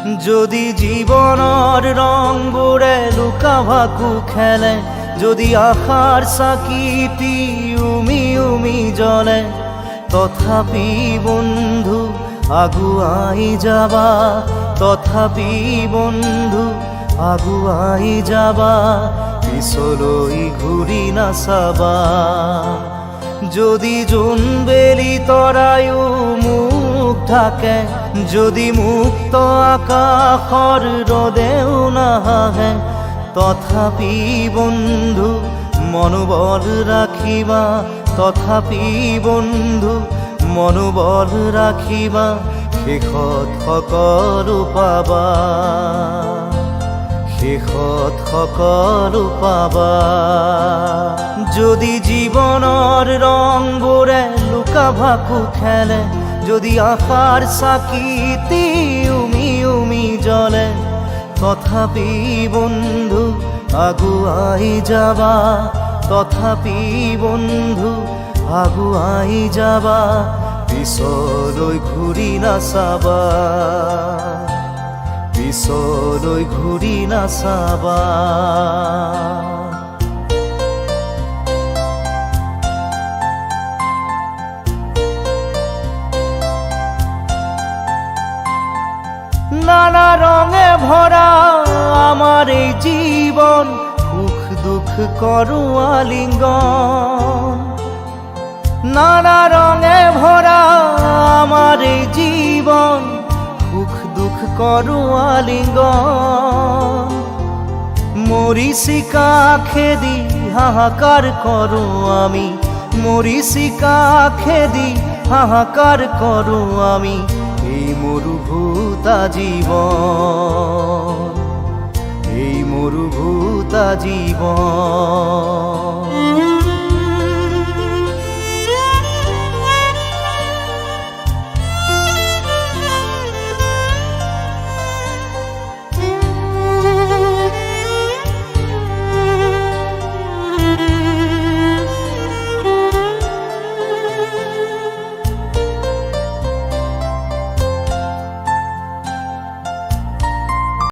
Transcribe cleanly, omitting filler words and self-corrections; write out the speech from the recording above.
যদি জীবনৰ ৰংবোৰে লুকা ভাকু খেলে, যদি আশাৰ চাকিটি উমি উমি জ্বলে, তথাপি বন্ধু আগুৱাই যাবা, তথাপি বন্ধু আগুৱাই যাবা, পিছলৈ ঘূৰি নাচাবা। যদি জোনবেলি তৰায়ো মুখ ঢাকে, যদি মুক্ত আকাশৰ ৰদেও নাহে, তথাপি বন্ধু মনোবল ৰাখিবা, তথাপি বন্ধু মনোবল ৰাখিবা, শেষত সকলো পাবা, শেষত সকলো পাবা। যদি জীৱনৰ ৰংবোৰে লুকা ভাকু খেলে, যদি আশাৰ চাকিটি উমি উমি জ্বলে, তথাপি বন্ধু আগুৱাই যাবা, তথাপি বন্ধু আগুৱাই যাবা, পিছলৈ ঘূৰি নাচাবা, পিছলৈ ঘূৰি নাচাবা। নানা রঙে ভরা আমার এই জীবন, সুখ দুঃখ করু আলিঙ্গন। নানা রঙে ভরা আমার এই জীবন, সুখ দুঃখ করু আলিঙ্গন। মরিচিকা খেদি হাহাকার করু আমি, মরিচিকা খেদি হাহাকার করু আমি, এই মরুভূতা জীবন, এই মরুভূতা জীবন।